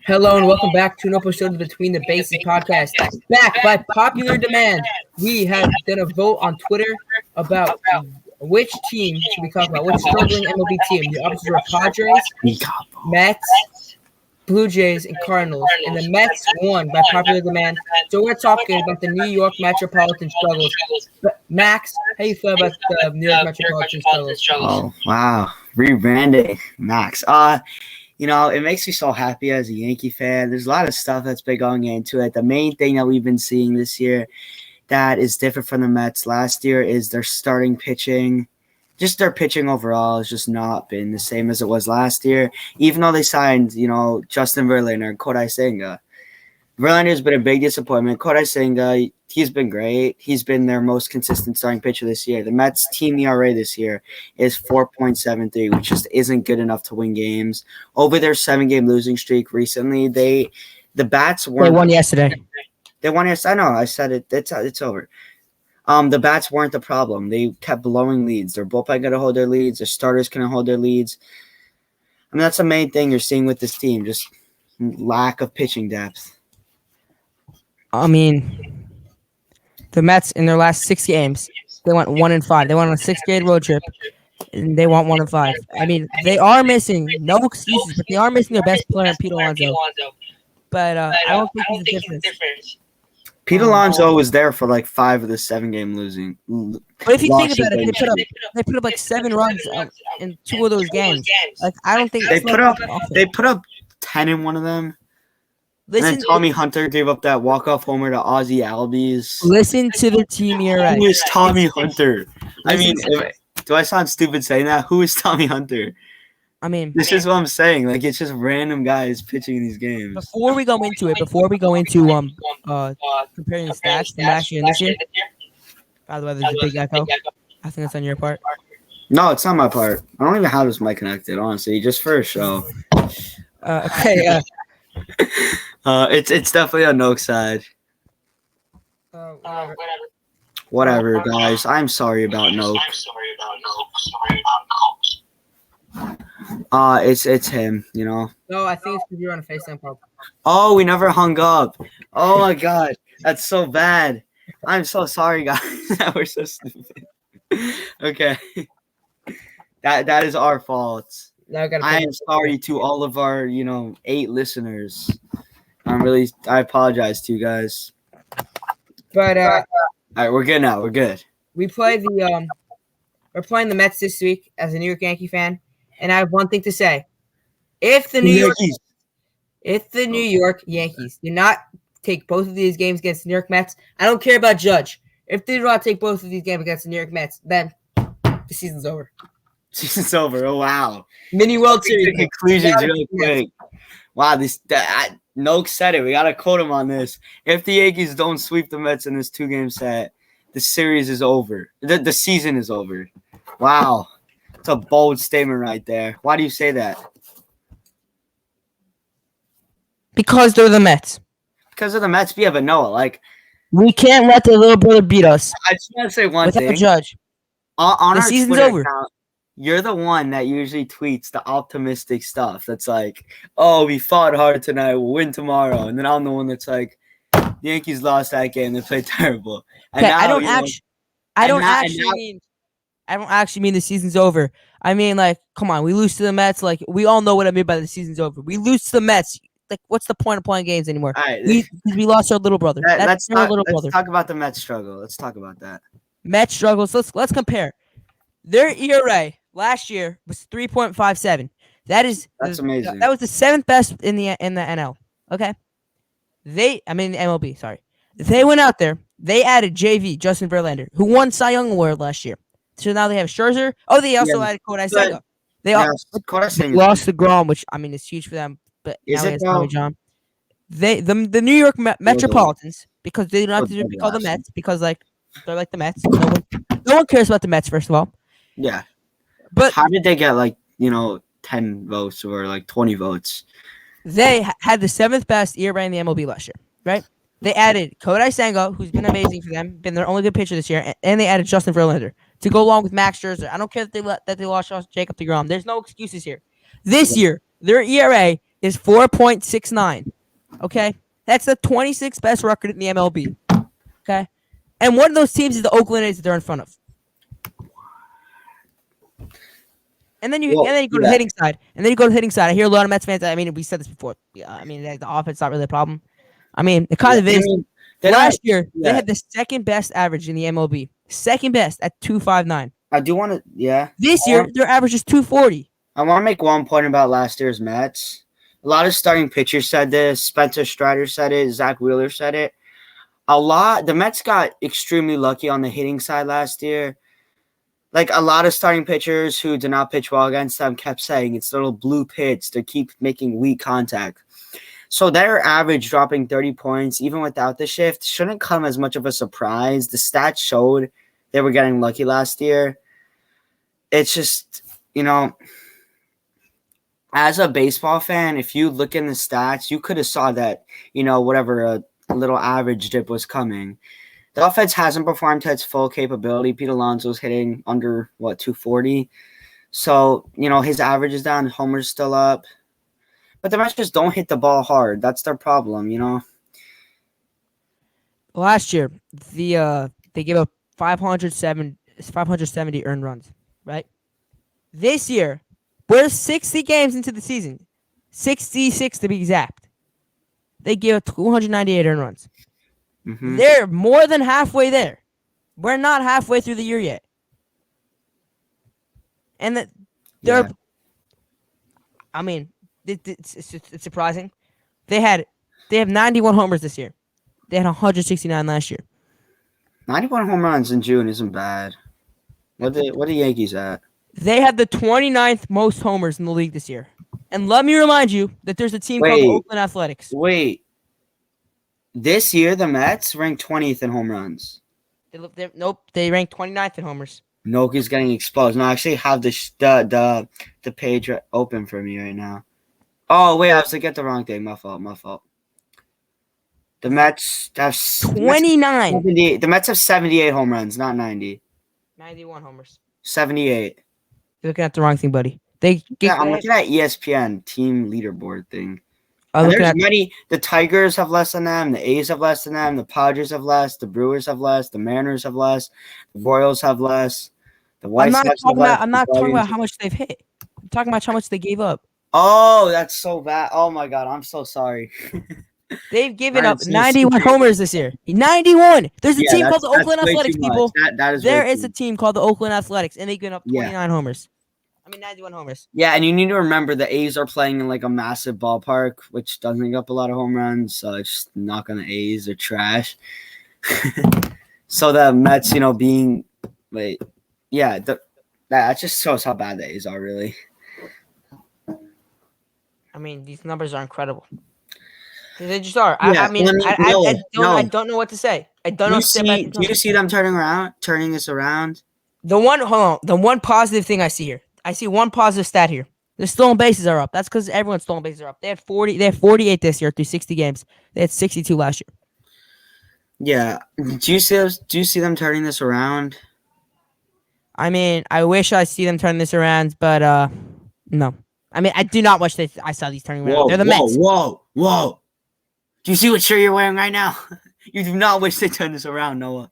Hello and welcome back to an episode of Between the Bases podcast. Back by popular demand, we have done a vote on Twitter about which team should we talk about, which struggling MLB team. The options were Padres, Mets, Blue Jays, and Cardinals, and the Mets won by popular demand. So we're talking about the New York Metropolitan struggles. But Max, how you feel about the New York Metropolitan struggles? Oh, wow. Rebranding, Max. It makes me so happy as a Yankee fan. There's a lot of stuff that's been going into it. The main thing that we've been seeing this year that is different from the Mets last year is their starting pitching. Just their pitching overall has just not been the same as it was last year, even though they signed, Justin Verlander and Kodai Senga. Verlander's been a big disappointment. Kodai Senga, he's been great. He's been their most consistent starting pitcher this year. The Mets team ERA this year is 4.73, which just isn't good enough to win games. Over their 7-game losing streak recently, the bats weren't. They won yesterday. They won yesterday. I know. I said it. It's over. The bats weren't the problem. They kept blowing leads. Their bullpen couldn't hold their leads. Their starters couldn't hold their leads. I mean, that's the main thing you're seeing with this team, just lack of pitching depth. I mean, the Mets in their last 6 games, they went 1-5. They went on a 6-game road trip, and they went 1-5. I mean, they are missing no excuses, but they are missing their best player, Pete Alonso. But I don't think there's a difference. Pete Alonso was there for like 5 of the 7-game losing. But if you think about it, they put up like 7 runs in 2 of those games. Like I don't think they put up 10 in one of them. And then Tommy Hunter gave up that walk-off homer to Ozzie Albies. Listen to the team ERA. Who is Tommy Hunter? I mean, do I sound stupid saying that? Who is Tommy Hunter? I mean, this is what I'm saying. Like, it's just random guys pitching in these games. Before we go into comparing the stats from last year and this year. By the way, there's a big echo. I think it's on your part. No, it's not my part. I don't even have this mic connected, honestly, just for a show. Okay. It's definitely on Noak's side. Whatever, guys. I'm sorry about Noak. It's him, No, I think it's because you're on a FaceTime call. Oh, we never hung up. Oh my god, that's so bad. I'm so sorry, guys. That we're so stupid. Okay, that is our fault. I am sorry to all of our, 8 listeners. I apologize to you guys. But all right, we're good now. We're good. We're playing the Mets this week as a New York Yankee fan, and I have one thing to say: if the New York Yankees do not take both of these games against the New York Mets, I don't care about Judge. If they do not take both of these games against the New York Mets, then the season's over. Season's over. Oh wow! Mini World Series conclusions really quick. Wow, Noak said it. We gotta quote him on this. If the Yankees don't sweep the Mets in this 2-game set, the series is over. The season is over. Wow, it's a bold statement right there. Why do you say that? Because they're the Mets. Because of the Mets, yeah, but no, like we can't let the little brother beat us. I just want to say one thing. Judge. On the our season's Twitter over. Account, you're the one that usually tweets the optimistic stuff. That's like, oh, we fought hard tonight. We'll win tomorrow. And then I'm the one that's like, the Yankees lost that game. They played terrible. And okay, now, I don't actually mean the season's over. I mean, like, come on. We lose to the Mets. Like, we all know what I mean by the season's over. We lose to the Mets. Like, what's the point of playing games anymore? All right, we lost our little brother. Let's talk about the Mets struggle. Let's talk about that. Mets struggles. Let's compare. Their ERA last year was 3.57. That's amazing. That was the 7th best in the NL. Okay. The MLB, sorry. They went out there. They added JV, Justin Verlander, who won Cy Young Award last year. So now they have Scherzer. Oh, they also added Kodai Senga. They lost the Grom, which is huge for them. But now he has Tommy John. The New York Metropolitans, because they don't have to be called the Mets, because they're like the Mets. No one cares about the Mets, first of all. Yeah. But how did they get 10 votes or 20 votes? They had the 7th best ERA in the MLB last year, right? They added Kodai Senga, who's been amazing for them, been their only good pitcher this year, and they added Justin Verlander to go along with Max Scherzer. I don't care that they lost Jacob deGrom. There's no excuses here. This year, their ERA is 4.69. Okay, that's the 26th best record in the MLB. Okay, and one of those teams is the Oakland A's that they're in front of. And then you go to the hitting side. I hear a lot of Mets fans. I mean, we said this before. Yeah, I mean, the offense is not really a problem. I mean, it kind of is. Last year, they had the second best average in the MLB. Second best at 259. I do want to, This year, their average is 240. I want to make one point about last year's Mets. A lot of starting pitchers said this. Spencer Strider said it. Zach Wheeler said it. The Mets got extremely lucky on the hitting side last year. Like, a lot of starting pitchers who did not pitch well against them kept saying it's little blue pits to keep making weak contact. So their average dropping 30 points, even without the shift, shouldn't come as much of a surprise. The stats showed they were getting lucky last year. It's just, as a baseball fan, if you look in the stats, you could have saw that, whatever a little average dip was coming. The offense hasn't performed to its full capability. Pete Alonso's hitting under, 240. So, his average is down. Homer's still up. But the Mets just don't hit the ball hard. That's their problem, Last year, they gave up 570 earned runs, right? This year, we're 60 games into the season. 66 to be exact. They gave up 298 earned runs. Mm-hmm. They're more than halfway there. We're not halfway through the year yet. And I mean, it's surprising. They have 91 homers this year. They had 169 last year. 91 home runs in June isn't bad. What the Yankees at? They have the 29th most homers in the league this year. And let me remind you that there's a team called the Oakland Athletics. Wait. This year, the Mets ranked 20th in home runs. They ranked 29th in homers. Noki's getting exposed. No, I actually have the page open for me right now. Oh, wait, I was looking at the wrong thing. My fault. The Mets have 29. The Mets have 78 home runs, not 90. 91 homers. 78. You're looking at the wrong thing, buddy. I'm looking at ESPN team leaderboard thing. The Tigers have less than them. The A's have less than them. The Padres have less. The Brewers have less. The Mariners have less. The Royals have less. The White Sox have less. I'm not talking about how much they've hit. I'm talking about how much they gave up. Oh, that's so bad. Oh, my God. I'm so sorry. They've given up 91 homers this year. 91. There's a team called the Oakland Athletics, people. There is a team called the Oakland Athletics, and they've given up 29 homers. 91 homers. Yeah, and you need to remember the A's are playing in like a massive ballpark, which doesn't give up a lot of home runs. So it's just knock on the A's. They're trash. So the Mets, being like, that just shows how bad the A's are, really. I mean, these numbers are incredible. They just are. Yeah, I don't know what to say. I don't know. Do you see them turning this around? The one positive thing I see here. I see one positive stat here. The stolen bases are up. That's because everyone's stolen bases are up. They had 48 this year through 60 games. They had 62 last year. Yeah. Do you see them turning this around? I mean, I wish I see them turn this around, but no. I mean, I do not wish I saw these turning around. They're the Mets. Whoa. Do you see what shirt you're wearing right now? You do not wish they turn this around, Noah.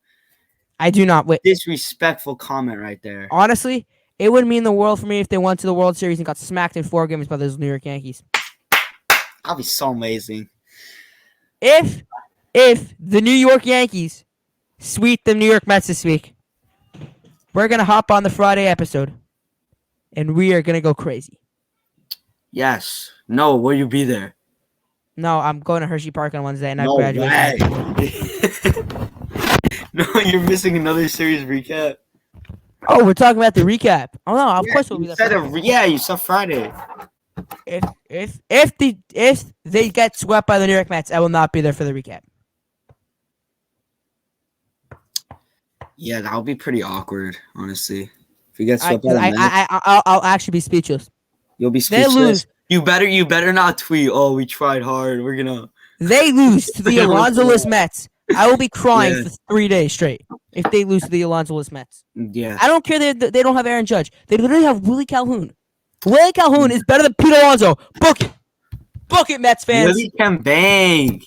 I do not wish. Disrespectful comment right there. Honestly, it would mean the world for me if they went to the World Series and got smacked in 4 games by those New York Yankees. That'd be so amazing. If the New York Yankees sweep the New York Mets this week, we're going to hop on the Friday episode, and we are going to go crazy. Yes. No, will you be there? No, I'm going to Hershey Park on Wednesday, and I No graduate. way. No, you're missing another series recap. Oh, we're talking about the recap. Oh no, of course we'll be there. You said Friday. If they get swept by the New York Mets, I will not be there for the recap. Yeah, that would be pretty awkward, honestly. If you get swept by the Mets, I'll actually be speechless. You'll be speechless. They lose. You better not tweet. Oh, we tried hard. We're gonna. They lose to the Alonso-less Mets. I will be crying for 3 days straight if they lose to the Alonso-less Mets. Yeah. I don't care they don't have Aaron Judge. They literally have Willie Calhoun. Willie Calhoun is better than Pete Alonso. Book it. Book it, Mets fans. Willie can bang.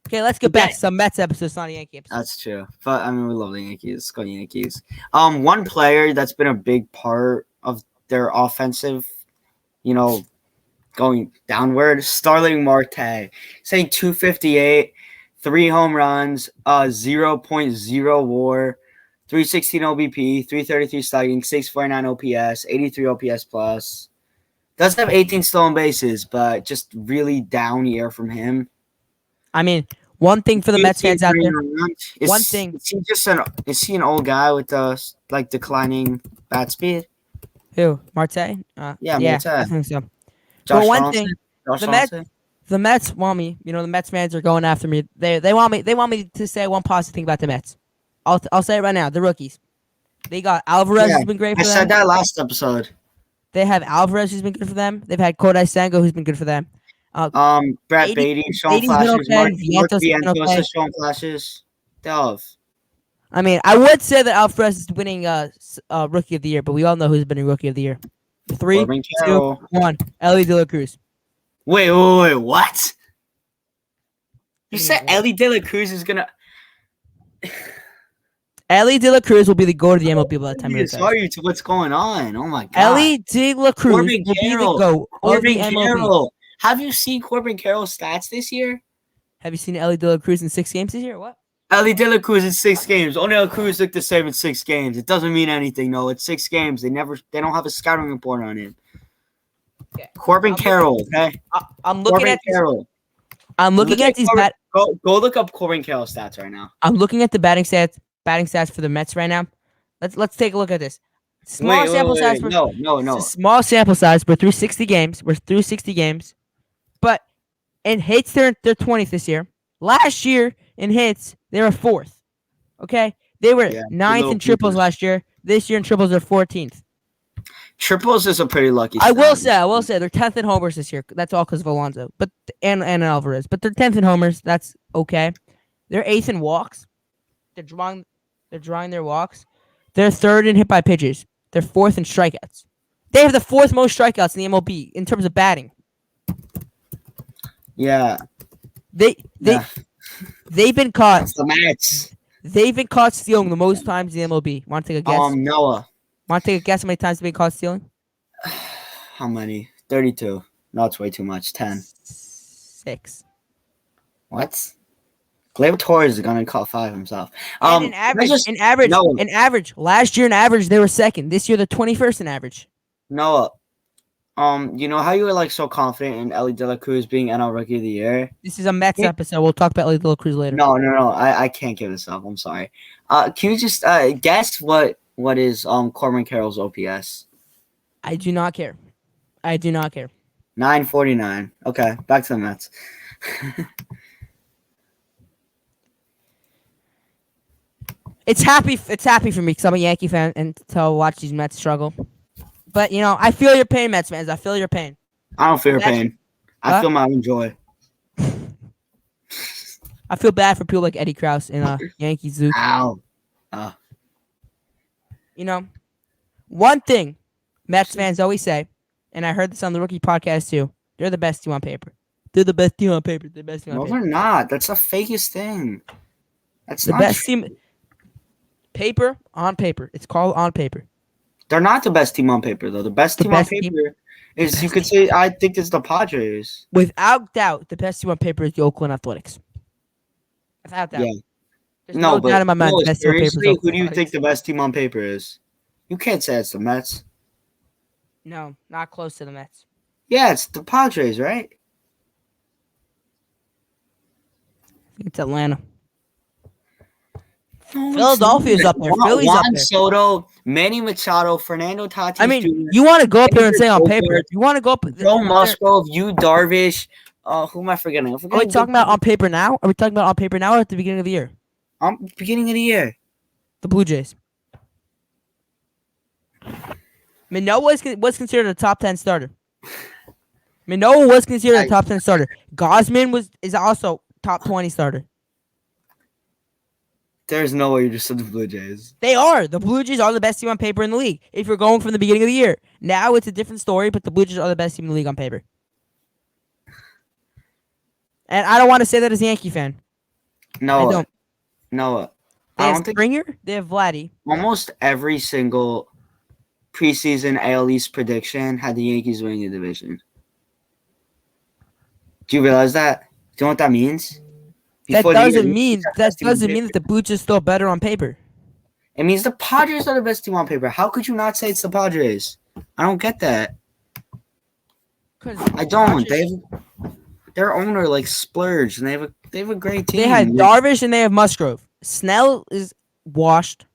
Okay, let's get back to some Mets episodes, not a Yankee episode. That's true. But I mean, we love the Yankees. Let's go Yankees. One player that's been a big part of their offensive, going downward, Starling Marte, saying 258, 3 home runs, 0.0 WAR, 316 OBP, 333 slugging, 649 OPS, 83 OPS plus. Does have 18 stolen bases, but just really down year from him. I mean, one thing for the Mets fans out there. Is he an old guy with declining bat speed? Who? Marte? Yeah, Marte. I think so. But one thing, the Mets want me. The Mets fans are going after me. They want me. They want me to say one positive thing about the Mets. I'll say it right now. The rookies. They got Alvarez, who's been great for them. I said that last episode. They have Alvarez, who's been good for them. They've had Kodai Senga, who's been good for them. Brett Beatty, showing flashes. Mark Vientos has shown flashes. I mean, I would say that Alvarez is winning Rookie of the Year, but we all know who's been a Rookie of the Year. 3, 2, 1. Ellie De La Cruz. Wait, what? You said Ellie De La Cruz is gonna. Ellie De La Cruz will be the GOAT of the MLB by the time you're sorry to what's going on. Oh my god. Ellie De La Cruz will be the GOAT of the MLB. Have you seen Corbin Carroll's stats this year? Have you seen Ellie De La Cruz in 6 games this year? What? Ellie De La Cruz in 6 games. Only Cruz looked the same in 6 games. It doesn't mean anything, no. It's 6 games. They don't have a scouting report on him. Okay. Corbin Carroll, okay? I'm looking at Carroll. I'm looking at these Go look up Corbin Carroll stats right now. I'm looking at the batting stats for the Mets right now. Let's take a look at this. Small sample size. No. Small sample size. We're through 60 games. But in hits, they're 20th this year. Last year in hits, they were 4th. Okay, they were 9th in triples last year. This year in triples, they're 14th. Triples is a pretty lucky. I will say they're 10th in homers this year. That's all because of Alonso, and Alvarez. But they're 10th in homers. That's okay. They're 8th in walks. They're drawing their walks. They're 3rd in hit by pitches. They're 4th in strikeouts. They have the 4th most strikeouts in the MLB in terms of batting. Yeah. They've been caught. That's the Mets. They've been caught stealing the most times in the MLB. Want to take a guess? Noah. Want to take a guess how many times they've been caught stealing? How many? 32. No, it's way too much. 10. 6. What? Gleyber Torres is gonna call 5 himself. In average, last year in average they were 2nd. This year they're 21st in average. Noah. You know how you were so confident in Ellie De La Cruz being NL Rookie of the Year? This is a Mets episode. We'll talk about Ellie De La Cruz later. No. I can't give this up. I'm sorry. Can you just guess what is Corbin Carroll's OPS? I do not care. 949. Okay, back to the Mets. It's happy for me because I'm a Yankee fan and to watch these Mets struggle. But, I feel your pain, Mets fans. I feel your pain. I don't feel your pain. I feel my own joy. I feel bad for people like Eddie Krause and Yankee Zoo. Ow. One thing Mets fans always say, and I heard this on the Rookie podcast too, they're the best team on paper. They're the best team on paper. They're the best team on paper. No, they're not. That's the fakest thing. That's the not best true. team. Paper on paper. It's called on paper. They're not the best team on paper, though. The best team on paper is, you could say, I think it's the Padres. Without doubt, the best team on paper is the Oakland Athletics. Without doubt. Yeah. There's no doubt in my mind. No, seriously, who do you think the best team on paper is? You can't say it's the Mets. No, not close to the Mets. Yeah, it's the Padres, right? It's Atlanta. Philadelphia's up there. Philly's up there. Soto, Manny Machado, Fernando Tatis. I mean, you want to go up there and say on paper. You want to go up. Joe Musgrove, Darvish. Who am I forgetting? Are we talking about on paper now? Are we talking about on paper now or at the beginning of the year? Beginning of the year. The Blue Jays. Manoah was considered a top 10 starter. Manoah was considered a top 10 starter. Gosman is also top 20 starter. There's no way you just said the Blue Jays. They are. The Blue Jays are the best team on paper in the league. If you're going from the beginning of the year. Now it's a different story, but the Blue Jays are the best team in the league on paper. And I don't want to say that as a Yankee fan. I Noah, don't. Noah. They I have don't think Springer. They have Vladdy. almost every single preseason AL East prediction had the Yankees winning the division. Do you realize that? Do you know what that means? That Before the year, the doesn't Yankees mean had the that best team in the doesn't mean that the Blue Jays still better on paper. It means the Padres are the best team on paper. How could you not say it's the Padres? I don't get that. I don't. Their owner like splurged, and they have a great team. They had Darvish and they have Musgrove. Snell is washed.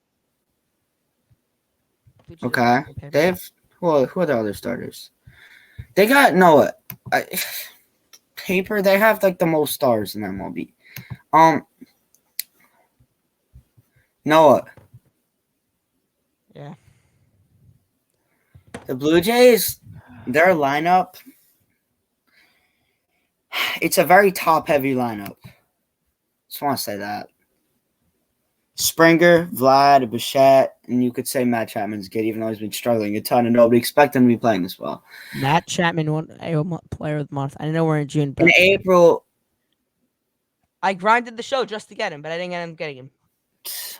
Okay. They have who are the other starters? They got Noah. Paper. They have like the most stars in MLB. Noah. Yeah. The Blue Jays, their lineup. It's a very top-heavy lineup. Just want to say that. Springer, Vlad, Bichette, and you could say Matt Chapman's good, even though he's been struggling a ton, and nobody expected him to be playing this well. Matt Chapman won a player of the month. I know we're in June, but In April, I grinded the show just to get him, but I didn't end up getting him.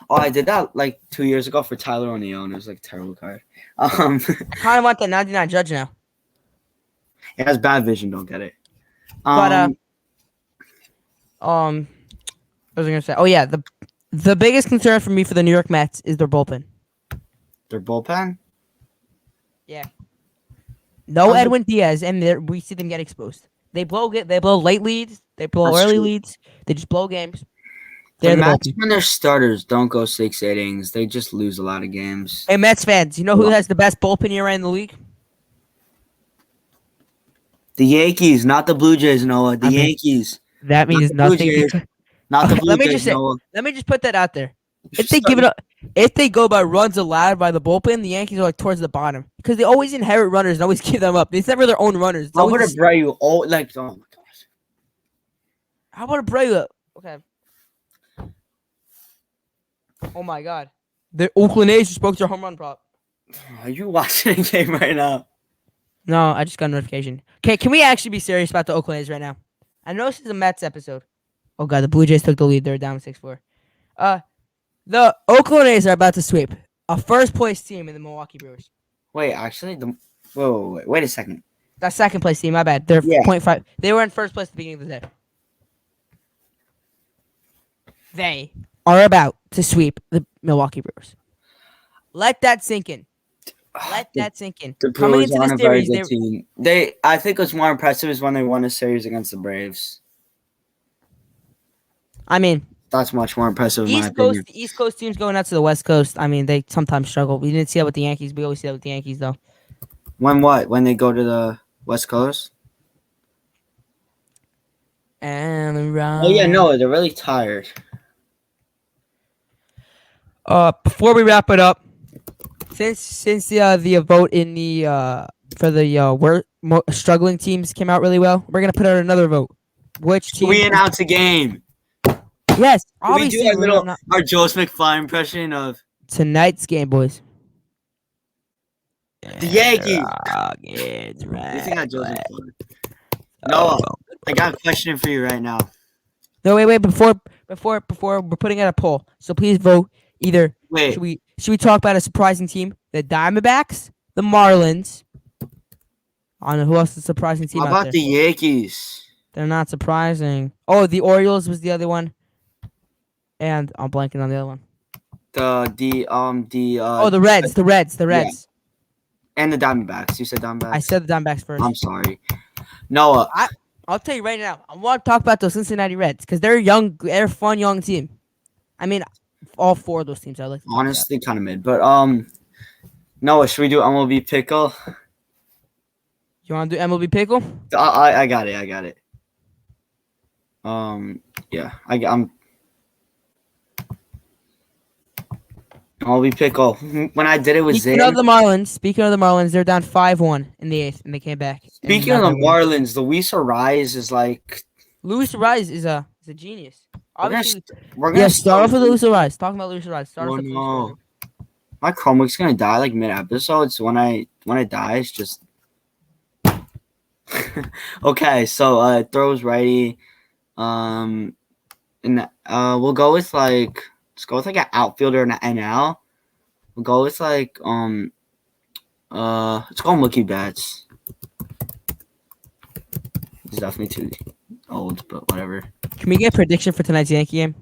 I did that like 2 years ago for Tyler O'Neill, and it was like a terrible card. I kind of want that 99 Judge now. It has bad vision. Don't get it. But what was I gonna say? Oh yeah, the biggest concern for me for the New York Mets is their bullpen. Their bullpen. Yeah. No Edwin Diaz, and we see them get exposed. They blow late leads. They blow That's early true. leads. They just blow games. The They're the Mets, bullpen. when their starters don't go 6 innings, they just lose a lot of games. Hey, Mets fans, you know who has the best bullpen ERA in the league? The Yankees, not the Blue Jays, Noah. The Yankees. That means Not the Blue nothing. Jays. Not the Blue Let me Jays, just say. Noah. Let me just put that out there. If they go by runs allowed by the bullpen, the Yankees are like towards the bottom because they always inherit runners and always give them up. It's never their own runners. It's How always about Abreu? Oh, like, oh my gosh. How about Abreu? Okay. Oh my God. The Oakland A's just broke their home run prop. Are you watching a game right now? No, I just got a notification. Okay, can we actually be serious about the Oakland A's right now? I know this is a Mets episode. Oh God, the Blue Jays took the lead. They're down 6-4. The Oakland A's are about to sweep a first place team in the Milwaukee Brewers. Wait, actually, wait a second. That's second place team. My bad. They're Yeah. 0.5. They were in first place at the beginning of the day. They are about to sweep the Milwaukee Brewers. Let that sink in. Let that sink in. The Coming Brewers into aren't the a very series, good team. I think what's more impressive is when they won a series against the Braves. I mean, That's much more impressive in my opinion. East Coast teams going out to the West Coast. I mean, they sometimes struggle. We didn't see that with the Yankees. We always see that with the Yankees, though. When what? When they go to the West Coast? And Oh yeah, no, they're really tired. Before we wrap it up, since the vote in the for the struggling teams came out really well, we're gonna put out another vote. Which team? We announce a game. Yes, Can we obviously do our Joe's McFly impression of tonight's game, boys. the Yankees. It's You right. think I Joe's McFly? No, I got a question for you right now. No, wait. Before we're putting out a poll, so please vote either. Wait, Should we talk about a surprising team? The Diamondbacks, the Marlins. I don't know who else is a surprising team how out about there. the Yankees? They're not surprising. Oh, the Orioles was the other one, and I'm blanking on the other one. The Reds. The Reds. Yeah. And the Diamondbacks. You said Diamondbacks. I said the Diamondbacks first. I'm sorry. Noah. I'll tell you right now. I want to talk about those Cincinnati Reds because they're young. They're a fun young team. I mean, all four of those teams I like. Honestly, kind of mid, but Noah, should we do MLB pickle? You want to do MLB pickle? I got it. Yeah, I'm. MLB pickle. When I did it with Speaking of the Marlins, they're down 5-1 in the 8th, and they came back. Speaking of the Marlins, the Luis Rise is like. Luis Rise is a genius. Obviously, we're gonna start off with Luis Rise. Talking about Luis Rise. Oh no, my Chromebook's gonna die like mid episode. So when it dies, just okay. So throws righty. And we'll go with let's go with an outfielder in the NL. We'll go with let's go Mookie Betts. He's definitely too old, but whatever. Can we get a prediction for tonight's Yankee game?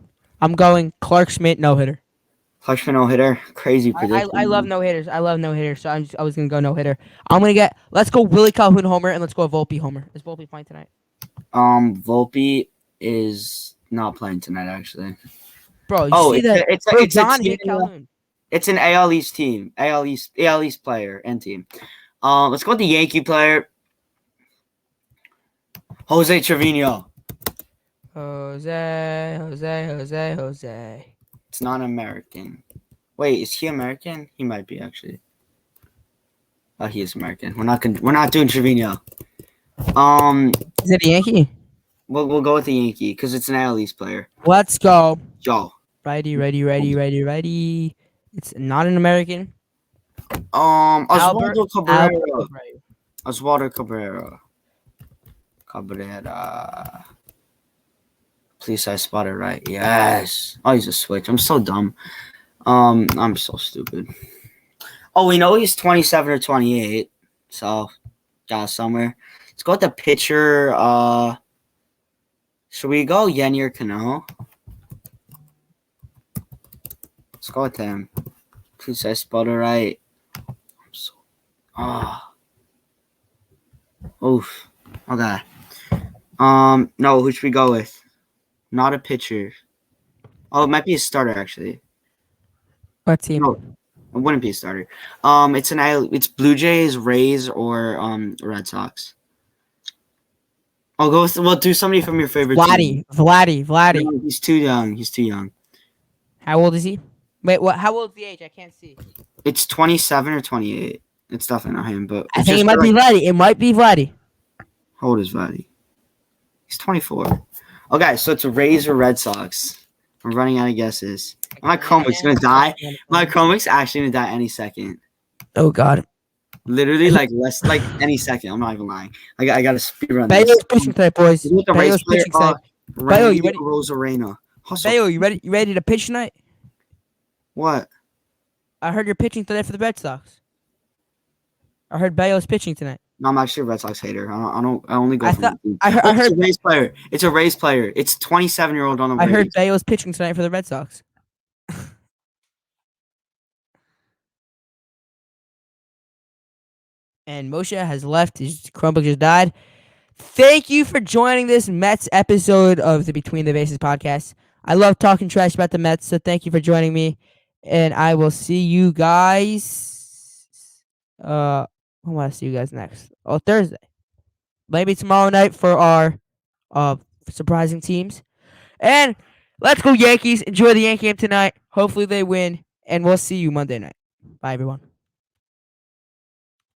I'm going Clark Schmidt no hitter. Clark Schmidt no hitter, crazy I, prediction. I love no hitters. I love no hitters. So I was gonna go no hitter. Let's go Willie Calhoun homer and let's go Volpe homer. Is Volpe playing tonight? Volpe is not playing tonight actually. Bro, you see that? It's Don hit Calhoun. It's an AL East team, AL East player and team. Let's go with the Yankee player, Jose Trevino. Jose. It's not American. Wait, is he American? He might be actually. Oh, he is American. We're not doing Trevino. Is it a Yankee? We'll go with the Yankee because it's an AL East player. Let's go. Yo. Ready. It's not an American. Oswaldo Cabrera. Albert. Oswaldo Cabrera. Please, I spotted right. Yes. Oh, he's a switch. I'm so dumb. I'm so stupid. Oh, we know he's 27 or 28. So, got somewhere. Let's go with the pitcher. Should we go Yennier Cano? Let's go with him. Please, I spotted right. Oof. Okay. No, who should we go with? Not a pitcher. Oh, it might be a starter actually. What team? No, it wouldn't be a starter. It's Blue Jays, Rays, or Red Sox. We'll do somebody from your favorite team. Vladdy. No, he's too young. How old is he? Wait, what? How old is the age? I can't see. It's 27 or 28. It's definitely not him, but I think it might be Vladdy. It might be Vladdy. How old is Vladdy? He's 24. Okay, so it's a Rays or Red Sox. I'm running out of guesses. My Chromebook's gonna die. My Chromebook's actually gonna die any second. Oh God. Literally, any second. I'm not even lying. I got to speed run. Bayo's pitching tonight, boys. Bayo's pitching tonight. Bayo, you ready? Rosarena. Bayo, you ready to pitch tonight? What? I heard you're pitching today for the Red Sox. I heard Bayo's pitching tonight. No, I'm actually a Red Sox hater. I only go. I heard it's a Rays player. It's a Rays player. It's 27-year-old on the Rays. I heard Bayo's pitching tonight for the Red Sox. And Moshe has left. His Chromebook just died. Thank you for joining this Mets episode of the Between the Bases podcast. I love talking trash about the Mets, so thank you for joining me. And I will see you guys. I want to see you guys next. Oh, Thursday. Maybe tomorrow night for our surprising teams. And let's go Yankees. Enjoy the Yankee game tonight. Hopefully they win. And we'll see you Monday night. Bye, everyone.